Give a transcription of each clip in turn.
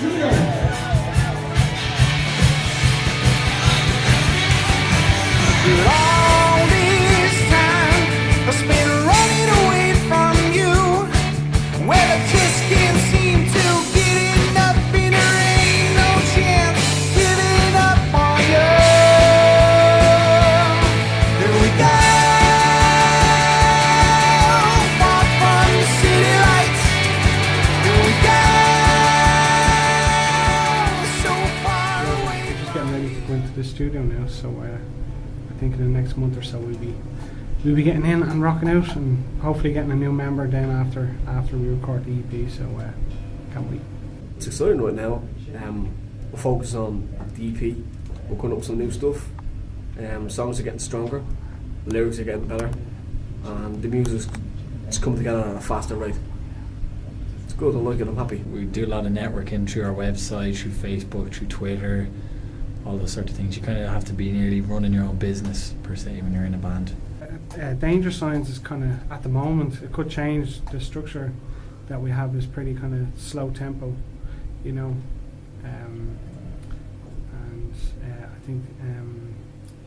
All this time I spent running away from you. Well, I just can't seem to get enough, and there ain't no chance giving up on you. Here we go, far from the city lights. Here we go, so far away. We're just getting ready to go into the studio now, so I think in the next month or so we'll be getting in and rocking out, and hopefully getting a new member then after we record the EP. So can't wait. It's exciting right now. We're focused on the EP. We're coming up with some new stuff. Songs are getting stronger, the lyrics are getting better, and the music's coming together at a faster rate. It's good. I like it. I'm happy. We do a lot of networking through our website, through Facebook, through Twitter, all those sort of things. You kind of have to be nearly running your own business per se when you're in a band. Danger Signs is kind of, at the moment, it could change. The structure that we have is pretty kind of slow tempo, you know, and I think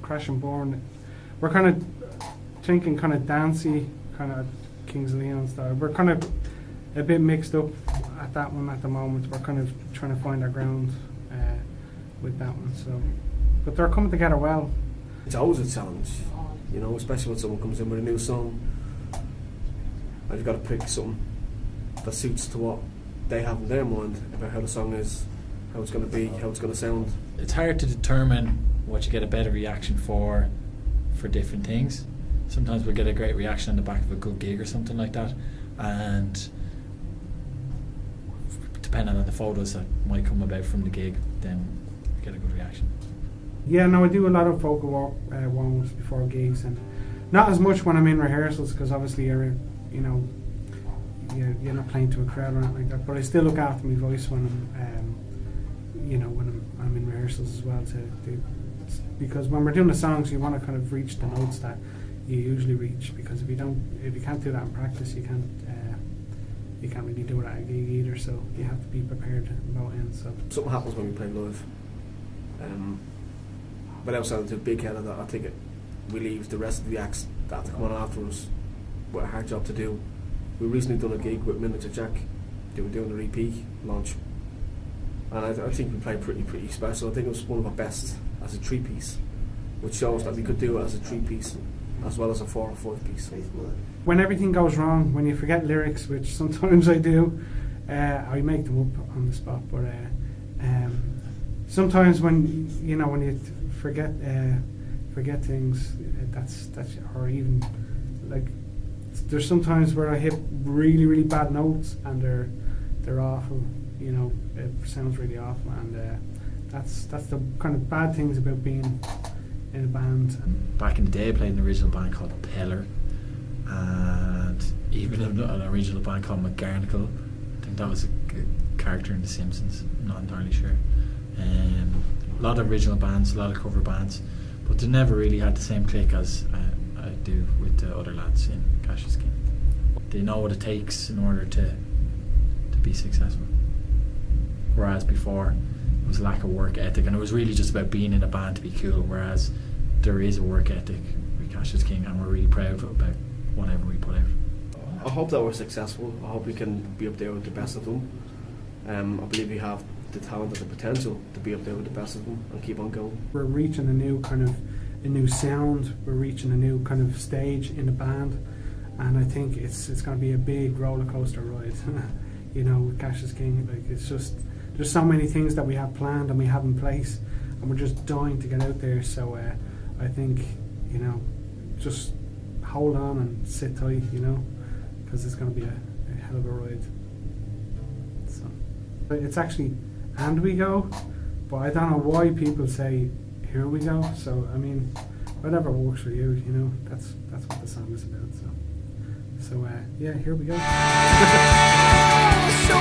Crash and Born, we're kind of thinking kind of dancey, kind of Kings of Leon style. We're kind of a bit mixed up at that one at the moment. We're kind of trying to find our ground with that one, so, but they're coming together well. It's always a challenge, you know, especially when someone comes in with a new song. And you've got to pick something that suits to what they have in their mind about how the song is, how it's going to be, how it's going to sound. It's hard to determine what you get a better reaction for different things. Sometimes we'll get a great reaction on the back of a good gig or something like that, and depending on the photos that might come about from the gig, then we get a good reaction. Yeah, no, I do a lot of vocal warm-ups before gigs, and not as much when I'm in rehearsals, because obviously you're not playing to a crowd or anything like that. But I still look after my voice when I'm in rehearsals as well, because when we're doing the songs, you want to kind of reach the notes that you usually reach. Because if you can't do that in practice, you can't really do it at a gig either. So you have to be prepared about it. So something happens when we play live. Without sounding too big headed, I think it relieves the rest of the acts that have to come on after us with a hard job to do. We recently done a gig with Miniature Jack. They were doing their EP launch, and I think we played pretty special. I think it was one of our best as a 3-piece, which shows that we could do it as a 3-piece as well as a 4 or 5-piece. When everything goes wrong, when you forget lyrics, which sometimes I do, I make them up on the spot. But sometimes when you forget things, that's or even like there's sometimes where I hit really bad notes and they're awful. You know, it sounds really awful, and that's the kind of bad things about being in a band. Back in the day, I played in an original band called Peller, and even in an original band called McGarnacle. I think that was a character in The Simpsons. I'm not entirely sure. A lot of original bands, a lot of cover bands, but they never really had the same click as I do with the other lads in Cassius King. They know what it takes in order to be successful. Whereas before, it was a lack of work ethic, and it was really just about being in a band to be cool, whereas there is a work ethic with Cassius King, and we're really proud about whatever we put out. I hope that we're successful. I hope we can be up there with the best of them. I believe we have the talent and the potential to be up there with the best of them and keep on going. We're reaching a new sound. We're reaching a new kind of stage in the band, and I think it's going to be a big roller coaster ride. You know, with Cassius King, like it's just there's so many things that we have planned and we have in place, and we're just dying to get out there. So I think just hold on and sit tight, because it's going to be a hell of a ride. So it's actually "and we go," but I don't know why people say "here we go." So I mean, whatever works for you, that's what the song is about. So yeah, here we go. So